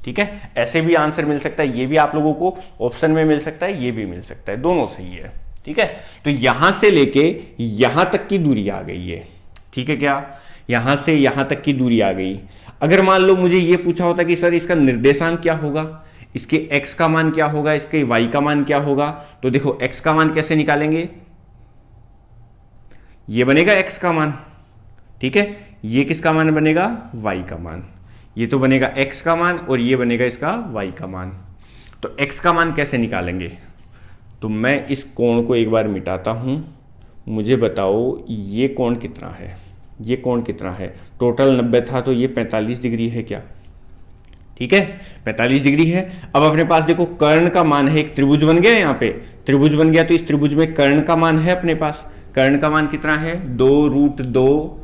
[SPEAKER 1] ठीक है, ऐसे भी आंसर मिल सकता है, ये भी आप लोगों को ऑप्शन में मिल सकता है, ये भी मिल सकता है, दोनों सही है। ठीक है, तो यहां से लेके यहां तक की दूरी आ गई है। ठीक है क्या, यहां से यहां तक की दूरी आ गई। अगर मान लो मुझे यह पूछा होता कि सर इसका निर्देशांक क्या होगा, इसके x का मान क्या होगा, इसके y का मान क्या होगा, तो देखो x का मान कैसे निकालेंगे, ये बनेगा x का मान। ठीक है, ये किसका मान बनेगा, y का मान। ये तो बनेगा x का मान और ये बनेगा इसका y का मान। तो x का मान कैसे निकालेंगे, तो मैं इस कोण को एक बार मिटाता हूं। मुझे बताओ ये कोण कितना है, ये कोण कितना है, टोटल 90 था तो ये 45 डिग्री है क्या। ठीक है, 45 डिग्री है। अब अपने पास देखो कर्ण का मान है, एक त्रिभुज बन गया, यहाँ पे त्रिभुज बन गया, तो इस त्रिभुज में कर्ण का मान है अपने पास। कर्ण का मान कितना है, 2√2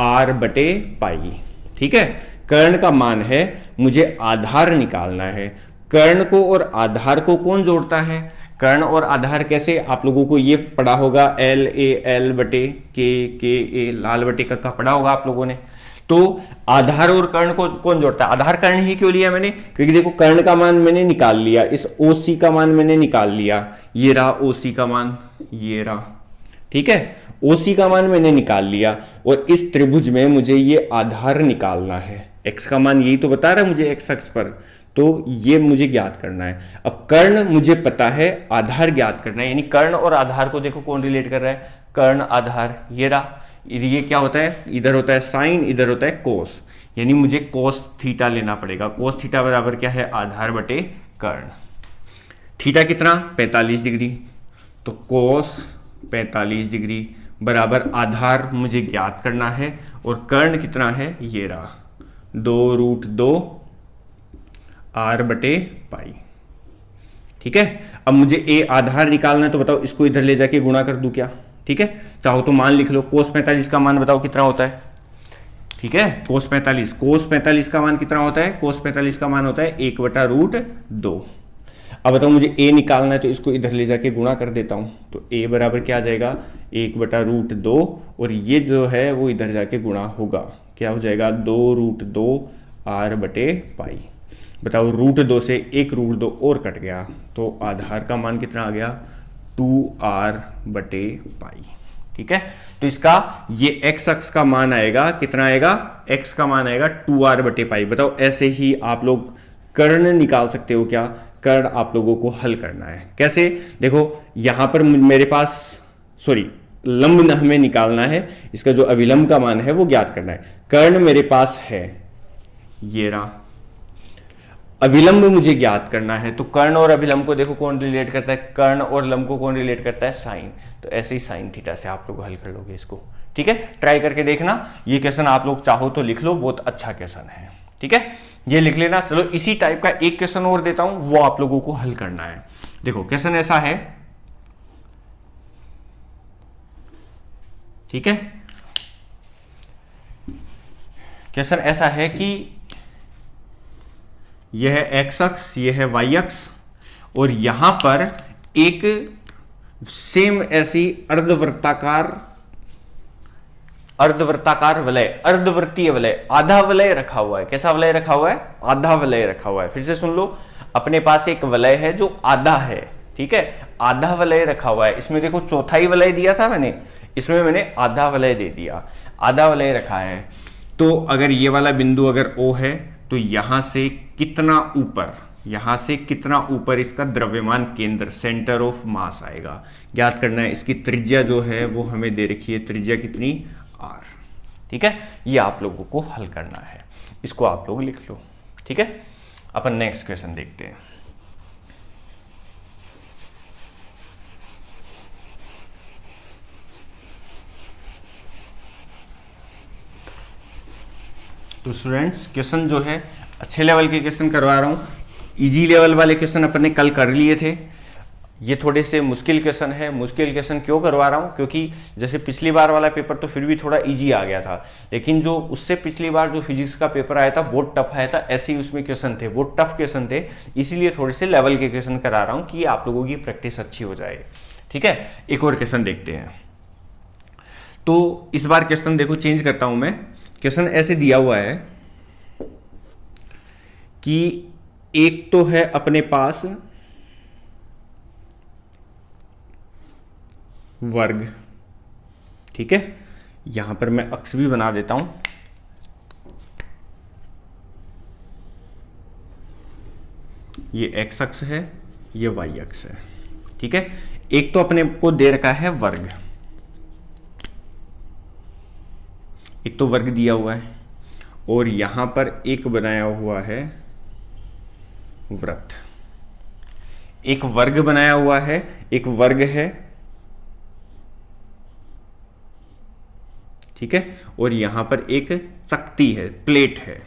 [SPEAKER 1] r बटे पाई। ठीक है, कर्ण का मान है, मुझे आधार निकालना है। कर्ण को और आधार को कौन जोड़ता है, कर्ण और आधार कैसे, आप लोगों को ये पढ़ा होगा, L बटे K लाल बटे का पढ़ा होगा आप लोगों ने। तो आधार और कर्ण को कौन जोड़ता है, आधार कर्ण ही क्यों लिया मैंने, क्योंकि देखो कर्ण का मान मैंने निकाल लिया, इस OC का मान मैंने निकाल लिया, ये रहा OC का मान, ये रहा। ठीक है, OC का मान मैंने निकाल लिया, और इस त्रिभुज में मुझे ये आधार निकालना है। x का मान यही तो बता रहा है मुझे x अक्ष पर, तो ये मुझे ज्ञात करना है। अब कर्ण मुझे पता है, आधार ज्ञात करना है, यानी कर्ण और आधार को देखो कौन रिलेट कर रहा है, कर्ण आधार। ये रहा, ये क्या होता है, इधर होता है साइन, इधर होता है कोस, यानी मुझे कोस थीटा लेना पड़ेगा। कोस थीटा बराबर क्या है, आधार बटे कर्ण। थीटा कितना, 45 डिग्री, तो कोस 45 डिग्री बराबर आधार मुझे ज्ञात करना है, और कर्ण कितना है, ये रहा 2√2 r बटे पाई। ठीक है, अब मुझे a आधार निकालना है, तो बताओ इसको इधर ले जाके गुणा कर दूं क्या। ठीक है, चाहो तो मान लिख लो, कोस 45 का मान बताओ कितना होता है। ठीक है, कोस 45 का मान कितना होता है, कोस 45 का मान होता है 1/√2। अब बताओ मुझे a निकालना है, तो इसको इधर ले जाके गुणा कर देता हूं, तो a बराबर क्या आ जाएगा, 1/√2, और ये जो है वो इधर जाके गुणा होगा, क्या हो जाएगा, 2√2 r बटे पाई। बताओ रूट 2 से एक रूट 2 और कट गया तो आधार का मान कितना आ गया 2r/पाई। ठीक है, तो इसका ये x अक्ष का मान आएगा कितना आएगा, x का मान आएगा 2r/पाई। बताओ ऐसे ही आप लोग कर्ण निकाल सकते हो क्या, कर्ण आप लोगों को हल करना है कैसे, देखो यहां पर मेरे पास सॉरी लंब हमें निकालना है, इसका जो अभिलंब का मान है वो ज्ञात करना है। कर्ण मेरे पास है ये रहा, अभिलंब मुझे ज्ञात करना है, तो कर्ण और अभिलंब को देखो कौन रिलेट करता है, कर्ण और लंब को कौन रिलेट करता है, साइन। तो ऐसे ही साइन थीटा से आप लोग हल कर लोगे इसको। ठीक है, ट्राई करके देखना, ये क्वेश्चन आप लोग चाहो तो लिख लो, बहुत अच्छा क्वेश्चन है। ठीक है, ये लिख लेना। चलो इसी टाइप का एक क्वेश्चन और देता हूं, वो आप लोगों को हल करना है। देखो क्वेश्चन ऐसा है, ठीक है, क्वेश्चन ऐसा है कि यह है x अक्ष, यह है y अक्ष, और यहां पर एक सेम ऐसी अर्धवृत्ताकार वलय, अर्धवृत्तीय वलय, आधा वलय रखा हुआ है। कैसा वलय रखा हुआ है, आधा वलय रखा हुआ है। फिर से सुन लो, अपने पास एक वलय है जो आधा है, ठीक है, आधा वलय रखा हुआ है। इसमें देखो चौथाई वलय दिया था मैंने, इसमें मैंने आधा वलय दे दिया, आधा वलय रखा है। तो अगर ये वाला बिंदु अगर O है तो यहां से कितना ऊपर, यहां से कितना ऊपर इसका द्रव्यमान केंद्र, सेंटर ऑफ मास आएगा, ज्ञात करना है। इसकी त्रिज्या जो है वो हमें दे रखी है, त्रिज्या कितनी, r। ठीक है, ये आप लोगों को हल करना है, इसको आप लोग लिख लो। ठीक है, अपन नेक्स्ट क्वेश्चन देखते हैं। तो स्टूडेंट्स क्वेश्चन जो है अच्छे लेवल के क्वेश्चन करवा रहा हूँ, इजी लेवल वाले क्वेश्चन अपन ने कल कर लिए थे, ये थोड़े से मुश्किल क्वेश्चन है। मुश्किल क्वेश्चन क्यों करवा रहा हूँ, क्योंकि जैसे पिछली बार वाला पेपर तो फिर भी थोड़ा इजी आ गया था, लेकिन जो उससे पिछली बार जो फिजिक्स का पेपर आया था बहुत टफ आया था, ऐसे ही उसमें क्वेश्चन थे, बहुत टफ क्वेश्चन थे, इसीलिए थोड़े से लेवल के क्वेश्चन करा रहा हूँ कि आप लोगों की प्रैक्टिस अच्छी हो जाए। ठीक है, एक और क्वेश्चन देखते हैं। तो इस बार क्वेश्चन देखो चेंज करता हूं मैं, क्वेश्चन ऐसे दिया हुआ है कि एक तो है अपने पास वर्ग, ठीक है, यहां पर मैं अक्ष भी बना देता हूं, ये x अक्ष है, ये y अक्ष है। ठीक है, एक तो अपने को दे रखा है वर्ग, एक तो वर्ग दिया हुआ है, और यहां पर एक बनाया हुआ है वृत्त, एक वर्ग बनाया हुआ है, एक वर्ग है, ठीक है, और यहां पर एक चकती है, प्लेट है,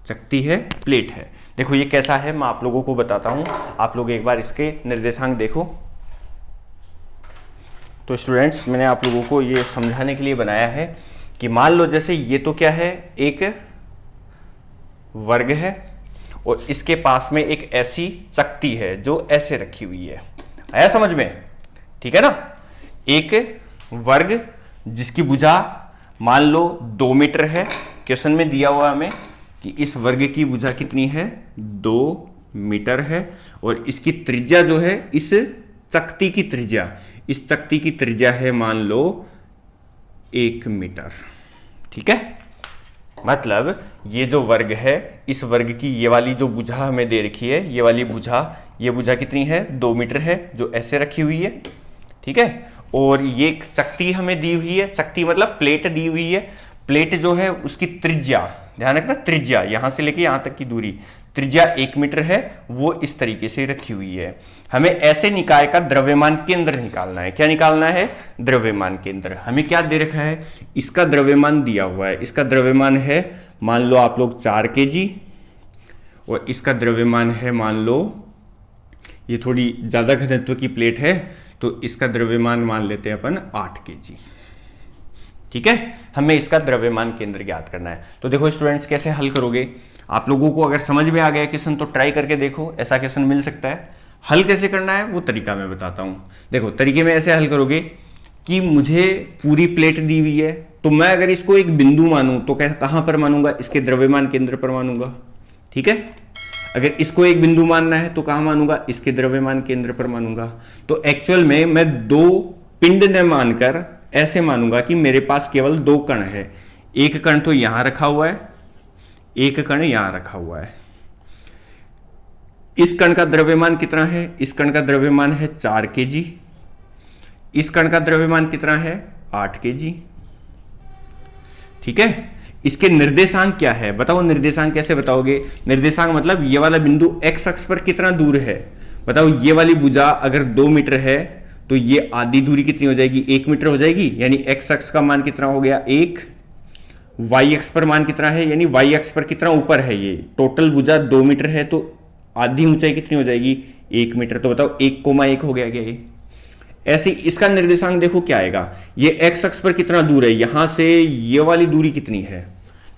[SPEAKER 1] चकती है, प्लेट है। देखो ये कैसा है मैं आप लोगों को बताता हूं, आप लोग एक बार इसके निर्देशांक देखो। तो स्टूडेंट्स मैंने आप लोगों को ये समझाने के लिए बनाया है कि मान लो जैसे ये तो क्या है, एक वर्ग है, और इसके पास में एक ऐसी चकती है जो ऐसे रखी हुई है, आया समझ में, ठीक है ना। एक वर्ग जिसकी भुजा मान लो 2 मीटर है, क्वेश्चन में दिया हुआ हमें कि इस वर्ग की भुजा कितनी है, 2 मीटर है, और इसकी त्रिज्या जो है, इस चकती की त्रिज्या, इस चकती की त्रिज्या है मान लो 1 मीटर। ठीक है, मतलब ये जो वर्ग है, इस वर्ग की ये वाली जो भुजा हमें दे रखी है, ये वाली भुजा, ये भुजा कितनी है, 2 मीटर है, जो ऐसे रखी हुई है। ठीक है, और ये चकती हमें दी हुई है, चकती मतलब प्लेट दी हुई है, प्लेट जो है उसकी त्रिज्या, ध्यान रखना त्रिज्या, यहां से लेके यहां तक की दूरी, त्रिज्या 1 मीटर है, वो इस तरीके से रखी हुई है। हमें ऐसे निकाय का द्रव्यमान केंद्र निकालना है। क्या निकालना है, द्रव्यमान केंद्र। हमें क्या दे रखा है, इसका द्रव्यमान दिया हुआ है, इसका द्रव्यमान है मान लो आप लोग 4 kg, और इसका द्रव्यमान है मान लो, ये थोड़ी ज्यादा घनत्व की प्लेट है, तो इसका द्रव्यमान मान लेते हैं अपन 8 kg। ठीक है, हमें इसका द्रव्यमान केंद्र ज्ञात करना है। तो देखो स्टूडेंट्स कैसे हल करोगे, आप लोगों को अगर समझ में आ गया क्वेश्चन तो ट्राई करके देखो, ऐसा क्वेश्चन मिल सकता है। हल कैसे करना है वो तरीका मैं बताता हूं। देखो तरीके में ऐसे हल करोगे कि मुझे पूरी प्लेट दी हुई है, तो मैं अगर इसको एक बिंदु मानूं तो कहां पर मानूंगा, इसके द्रव्यमान केंद्र पर मानूंगा। ठीक है। अगर इसको एक बिंदु मानना है तो कहां मानूंगा, इसके द्रव्यमान केंद्र पर मानूंगा। तो एक्चुअल में मैं दो पिंड ने मानकर ऐसे मानूंगा कि मेरे पास केवल दो कण है, एक कण तो यहां रखा हुआ है, एक कण यहां रखा हुआ है। इस कण का द्रव्यमान कितना है, इस कण का द्रव्यमान है 4 kg, इस कण का द्रव्यमान कितना है 8 kg, ठीक है। इसके निर्देशांक क्या है बताओ, निर्देशांक कैसे बताओगे, निर्देशांक मतलब ये वाला बिंदु x अक्ष पर कितना दूर है, बताओ। ये वाली भुजा अगर 2 मीटर है तो ये आधी दूरी कितनी हो जाएगी, 1 मीटर हो जाएगी, यानी x अक्ष का मान कितना हो गया 1, y अक्ष पर मान कितना है, यानी y अक्ष पर कितना ऊपर है, ये टोटल भुजा 2 मीटर है तो आधी ऊंचाई कितनी हो जाएगी 1 मीटर। तो बताओ 1,1 हो गया क्या ये। ऐसे इसका निर्देशांक देखो क्या आएगा, ये x अक्ष पर कितना दूर है, यहां से ये वाली दूरी कितनी है,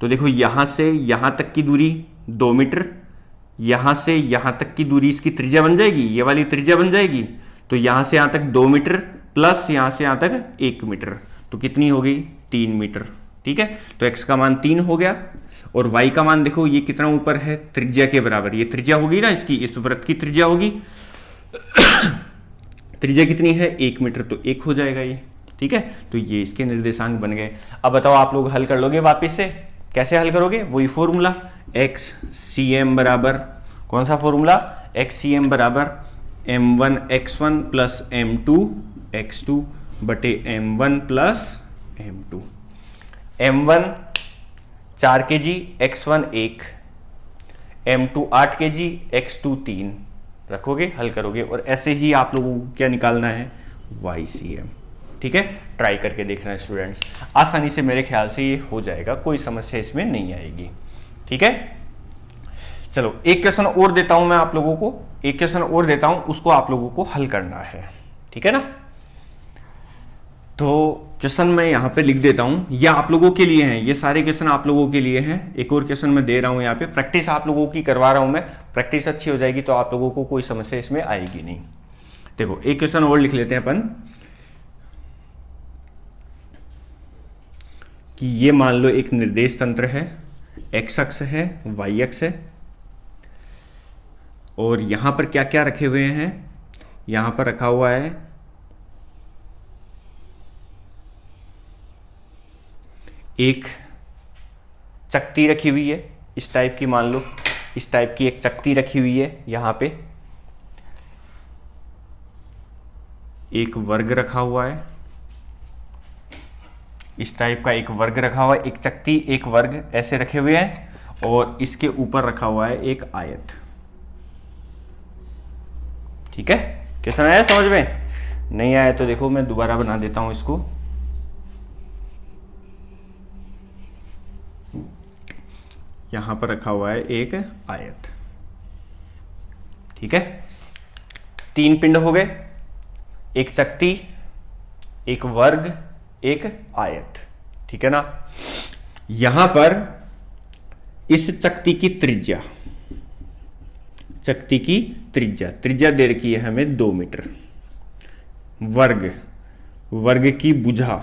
[SPEAKER 1] तो देखो यहां से यहां तक की दूरी 2 मीटर, यहां से यहां तक की दूरी इसकी त्रिज्या बन जाएगी, ये वाली त्रिज्या बन जाएगी। तो यहां से यहां तक 2 मीटर प्लस यहां से यहां तक 1 मीटर, तो कितनी हो गई 3 मीटर, ठीक है। तो x का मान 3 हो गया और y का मान देखो ये कितना ऊपर है, त्रिज्या के बराबर, ये त्रिज्या होगी ना इसकी, इस वृत्त की त्रिज्या होगी त्रिज्या कितनी है 1 मीटर, तो 1 हो जाएगा ये, ठीक है। तो ये इसके निर्देशांक बन गए। अब बताओ आप लोग हल कर लोगे वापस से, कैसे हल करोगे, वही फॉर्मूला एक्स सी एम बराबर, कौन सा फॉर्मूला, एक्स सी एम बराबर m1 x1 plus m2 x2 बटे m1 plus m2। m1 4 kg, x1 1, m2 8 kg, x2 3 रखोगे, हल करोगे और ऐसे ही आप लोगों को क्या निकालना है YCM, ठीक है। ट्राई करके देखना है स्टूडेंट्स, आसानी से मेरे ख्याल से ये हो जाएगा, कोई समस्या इसमें नहीं आएगी, ठीक है। चलो एक क्वेश्चन और देता हूं मैं आप लोगों को, एक क्वेश्चन और देता हूं, उसको आप लोगों को हल करना है, ठीक है ना। तो क्वेश्चन मैं यहां पे लिख देता हूं, ये आप लोगों के लिए हैं, ये सारे क्वेश्चन आप लोगों के लिए हैं। एक और क्वेश्चन मैं दे रहा हूं यहाँ पे, प्रैक्टिस आप लोगों की करवा रहा हूं मैं, प्रैक्टिस अच्छी हो जाएगी तो आप लोगों को कोई समस्या इसमें आएगी नहीं। देखो एक क्वेश्चन और लिख लेते हैं अपन कि ये मान लो एक निर्देश तंत्र है, x अक्ष है, y अक्ष है, और यहां पर क्या क्या रखे हुए हैं, यहां पर रखा हुआ है एक चकती रखी हुई है, इस टाइप की, मान लो इस टाइप की एक चकती रखी हुई है, यहां पे एक वर्ग रखा हुआ है, इस टाइप का एक वर्ग रखा हुआ है, एक चकती एक वर्ग ऐसे रखे हुए हैं, और इसके ऊपर रखा हुआ है एक आयत, ठीक है। कैसा आया समझ में, नहीं आया तो देखो मैं दोबारा बना देता हूं इसको। यहां पर रखा हुआ है एक आयत, ठीक है। 3 पिंड हो गए, एक चकती, एक वर्ग, एक आयत, ठीक है ना। यहां पर इस चकती की त्रिज्या, चकती की त्रिज्या दे रखी है हमें 2 मीटर, वर्ग की भुजा,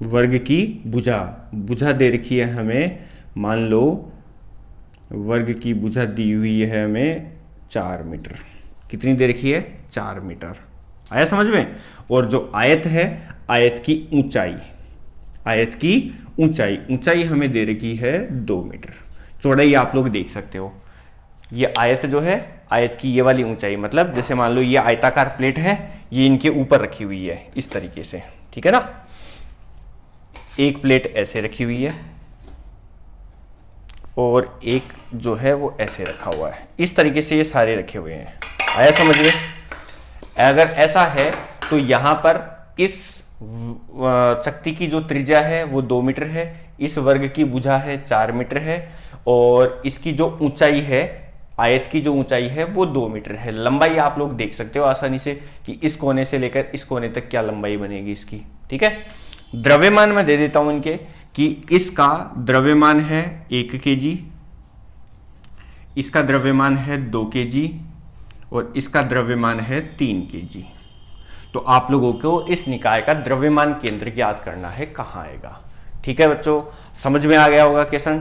[SPEAKER 1] वर्ग की भुजा दे रखी है हमें, मान लो वर्ग की भुजा दी हुई है हमें 4 मीटर, कितनी दे रखी है 4 मीटर, आया समझ में। और जो आयत है, आयत की ऊंचाई, आयत की ऊंचाई हमें दे रखी है 2 मीटर, चौड़ाई आप लोग देख सकते हो। ये आयत जो है, आयत की ये वाली ऊंचाई, मतलब जैसे मान लो ये आयताकार प्लेट है, ये इनके ऊपर रखी हुई है इस तरीके से, ठीक है ना। एक प्लेट ऐसे रखी हुई है और एक जो है वो ऐसे रखा हुआ है, इस तरीके से ये सारे रखे हुए हैं, आया समझ में। अगर ऐसा है तो यहां पर इस चकती की जो त्रिज्या है वो 2 मीटर है, इस वर्ग की भुजा है 4 मीटर है, और इसकी जो ऊंचाई है, आयत की जो ऊंचाई है वो 2 मीटर है। लंबाई आप लोग देख सकते हो आसानी से कि इस कोने से लेकर इस कोने तक क्या लंबाई बनेगी इसकी, ठीक है। द्रव्यमान मैं दे देता हूं इनके कि इसका द्रव्यमान है 1 kg, इसका द्रव्यमान है 2 kg और इसका द्रव्यमान है 3 kg। तो आप लोगों को इस निकाय का द्रव्यमान केंद्र ज्ञात करना है, कहां आएगा, ठीक है बच्चों, समझ में आ गया होगा क्वेश्चन।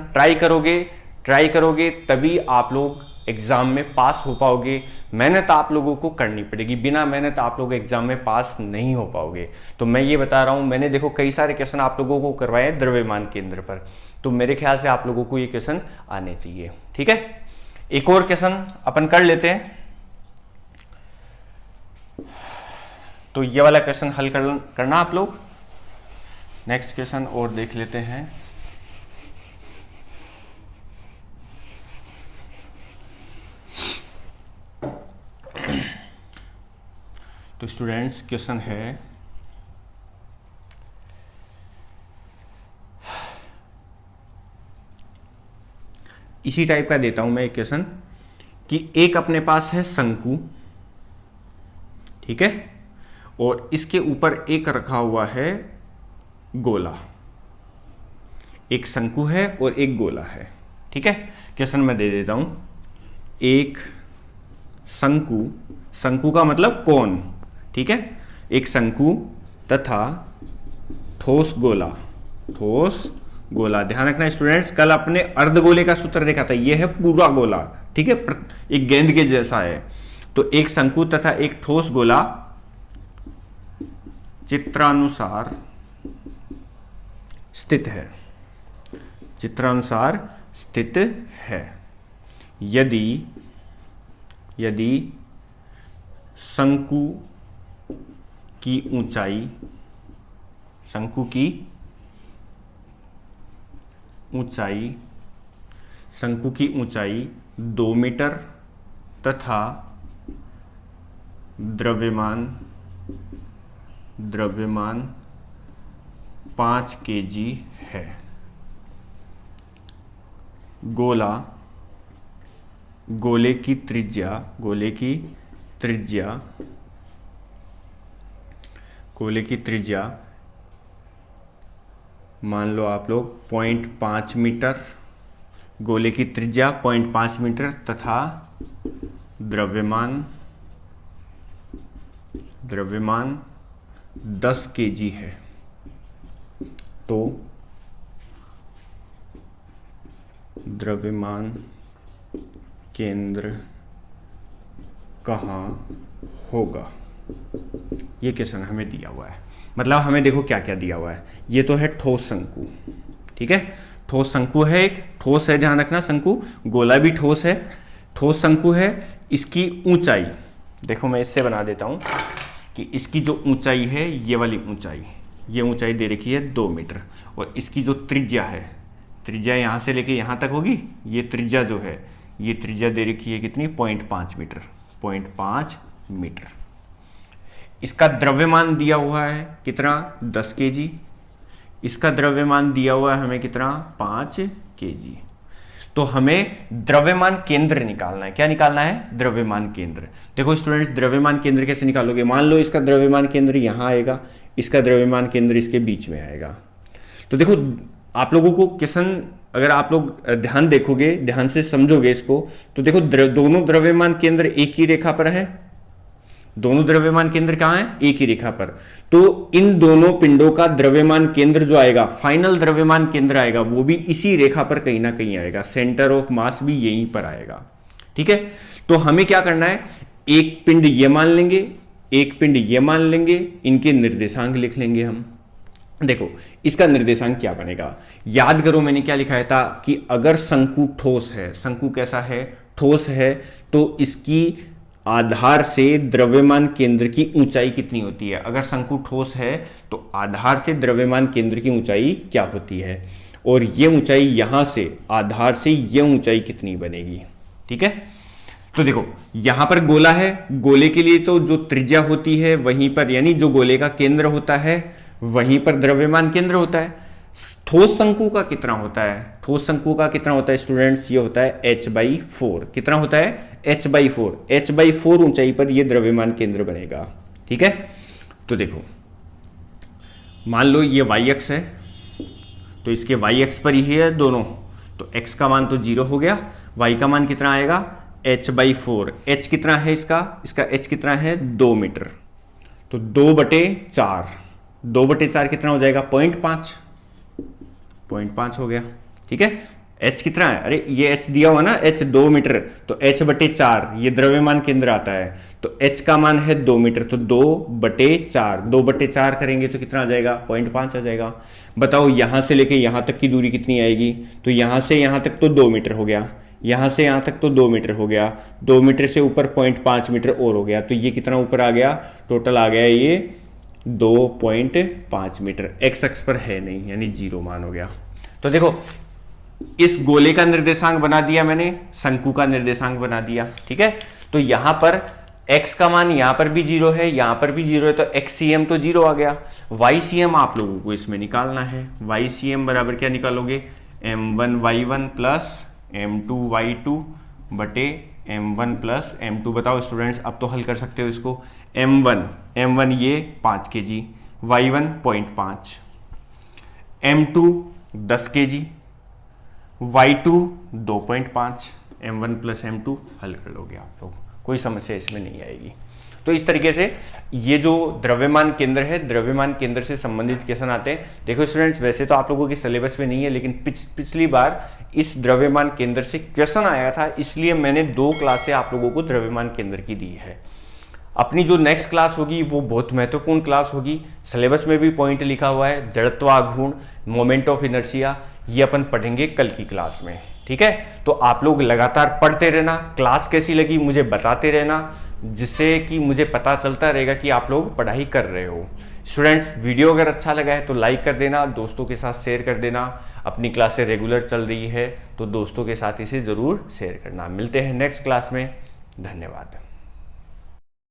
[SPEAKER 1] ट्राई करोगे तभी आप लोग एग्जाम में पास हो पाओगे। मेहनत आप लोगों को करनी पड़ेगी, बिना मेहनत आप लोग एग्जाम में पास नहीं हो पाओगे। तो मैं ये बता रहा हूं, मैंने देखो कई सारे क्वेश्चन आप लोगों को करवाए हैं द्रव्यमान केंद्र पर, तो मेरे ख्याल से आप लोगों को ये क्वेश्चन आने चाहिए। ठीक है, एक और क्वेश्चन अपन कर लेते हैं। तो ये वाला क्वेश्चन हल करना आप लोग। नेक्स्ट क्वेश्चन और देख लेते हैं। तो स्टूडेंट्स क्वेश्चन है, इसी टाइप का देता हूं मैं एक क्वेश्चन कि एक अपने पास है शंकु, ठीक है, और इसके ऊपर एक रखा हुआ है गोला। एक शंकु है और एक गोला है। ठीक है, क्वेश्चन मैं दे देता हूं। एक शंकु, शंकु का मतलब कोन, ठीक है, एक शंकु तथा ठोस गोला, ठोस गोला। ध्यान रखना स्टूडेंट्स, कल अपने अर्धगोले का सूत्र देखा था, यह है पूरा गोला, ठीक है, एक गेंद के जैसा है। तो एक शंकु तथा एक ठोस गोला चित्रानुसार स्थित है, चित्रानुसार स्थित है। यदि शंकु की ऊंचाई, शंकु की ऊंचाई 2 मीटर तथा द्रव्यमान 5 kg है। गोले की त्रिज्या मान लो आप लोग 0.5 मीटर, गोले की त्रिज्या 0.5 मीटर तथा द्रव्यमान 10 kg है। तो द्रव्यमान केंद्र कहाँ होगा, ये क्वेश्चन हमें दिया हुआ है। मतलब हमें देखो क्या क्या दिया हुआ है। ये तो है ठोस शंकु, ठीक है, ठोस शंकु है, एक ठोस है, ध्यान रखना, शंकु, गोला भी ठोस है, ठोस शंकु है। इसकी ऊंचाई देखो, मैं इससे बना देता हूं कि इसकी जो ऊंचाई है, ये वाली ऊंचाई, ये ऊंचाई दे रखी है 2 मीटर, और इसकी जो त्रिज्या है, त्रिज्या यहां से लेके यहां तक होगी, ये त्रिज्या जो है, ये त्रिज्या दे रखी है कितनी, 0.5 मीटर, 0.5 मीटर। इसका द्रव्यमान दिया हुआ है कितना, 10 kg। इसका द्रव्यमान दिया हुआ है हमें कितना, 5 kg। तो हमें द्रव्यमान केंद्र निकालना है। क्या निकालना है, द्रव्यमान केंद्र। देखो स्टूडेंट्स, द्रव्यमान केंद्र कैसे निकालोगे, मान लो इसका द्रव्यमान केंद्र यहां आएगा, इसका द्रव्यमान केंद्र इसके बीच में आएगा। तो देखो आप लोगों को क्वेश्चन, अगर आप लोग ध्यान देखोगे, ध्यान से समझोगे इसको, तो देखो दोनों द्रव्यमान केंद्र एक ही रेखा पर है, दोनों द्रव्यमान केंद्र कहां है, एक ही रेखा पर। तो इन दोनों पिंडों का द्रव्यमान केंद्र जो आएगा, फाइनल द्रव्यमान केंद्र आएगा, वो भी इसी रेखा पर कहीं ना कहीं आएगा, सेंटर ऑफ मास भी यहीं पर आएगा। ठीक है, तो हमें क्या करना है, एक पिंड ये मान लेंगे, एक पिंड ये मान लेंगे, इनके निर्देशांक लिख लेंगे हम। देखो इसका निर्देशांक क्या बनेगा, याद करो मैंने क्या लिखा था कि अगर शंकु ठोस है, शंकु कैसा है, ठोस है, तो इसकी आधार से द्रव्यमान केंद्र की ऊंचाई कितनी होती है। अगर शंकु ठोस है तो आधार से द्रव्यमान केंद्र की ऊंचाई क्या होती है, और ये ऊंचाई यहां से, आधार से ये ऊंचाई कितनी बनेगी। ठीक है, तो देखो यहां पर गोला है, गोले के लिए तो जो त्रिज्या होती है वहीं पर, यानी जो गोले का केंद्र होता है वहीं पर द्रव्यमान केंद्र होता है। ठोस शंकु का कितना होता है, ठोस शंकु का कितना होता है स्टूडेंट्स, ये होता है h/4। कितना होता है, h/4। h/4 ऊंचाई पर ये द्रव्यमान केंद्र बनेगा। ठीक है, तो देखो मान लो ये y अक्ष है, तो इसके y अक्ष पर ही है दोनों, तो x का मान तो 0 हो गया, y का मान कितना आएगा, h/4। h कितना है इसका h कितना है, 2 मीटर, तो 2/4, 2/4 कितना हो जाएगा, 0.5। 0.5 हो गया। ठीक है, h कितना है, अरे ये h दिया हुआ ना, h 2 मीटर, तो h/4 ये द्रव्यमान केंद्र आता है, तो h का मान है 2 मीटर, तो 2/4, 2/4 करेंगे तो कितना आ जाएगा, 0.5 आ जाएगा। बताओ यहां से लेके यहां तक की दूरी कितनी आएगी, तो यहां से यहां तक तो 2 मीटर हो गया, यहां से यहां तक तो 2 मीटर हो गया, 2 मीटर से ऊपर 0.5 मीटर और हो गया, तो ये कितना ऊपर आ गया, टोटल आ गया ये 2.5 मीटर। एक्स अक्ष पर है नहीं, यानी 0 मान हो गया। तो देखो इस गोले का निर्देशांक बना दिया मैंने, शंकु का निर्देशांक बना दिया। ठीक है, तो यहां पर x का मान यहां पर भी 0 है, यहां पर भी 0 है, तो xcm तो 0 आ गया। ycm आप लोगों को इसमें निकालना है। ycm बराबर क्या निकालोगे, m1y1 प्लस m2y2 बटे m1 प्लस m2। बताओ स्टूडेंट्स, अब तो हल कर सकते हो इसको। m1 ये 5 kg, y1 0.5, m2 10 kg, y2 2.5, m1 plus m2 हल कर लोगे आप लोग, कोई समस्या इसमें नहीं आएगी। तो इस तरीके से ये जो द्रव्यमान केंद्र है, द्रव्यमान केंद्र से संबंधित क्वेश्चन आते हैं। देखो स्टूडेंट्स, वैसे तो आप लोगों के सिलेबस में नहीं है, लेकिन पिछली बार इस द्रव्यमान केंद्र से क्वेश्चन आया था, इसलिए मैंने 2 क्लासें आप लोगों को द्रव्यमान केंद्र की दी है। अपनी जो नेक्स्ट क्लास होगी वो बहुत महत्वपूर्ण क्लास होगी, सिलेबस में भी पॉइंट लिखा हुआ है, जड़त्वाघूर्ण, मोमेंट ऑफ इनर्शिया, ये अपन पढ़ेंगे कल की क्लास में। ठीक है, तो आप लोग लगातार पढ़ते रहना, क्लास कैसी लगी मुझे बताते रहना, जिससे कि मुझे पता चलता रहेगा कि आप लोग पढ़ाई कर रहे हो। स्टूडेंट्स, वीडियो अगर अच्छा लगा है तो लाइक कर देना, दोस्तों के साथ शेयर कर देना। अपनी क्लासें रेगुलर चल रही है तो दोस्तों के साथ इसे ज़रूर शेयर करना। मिलते हैं नेक्स्ट क्लास में, धन्यवाद।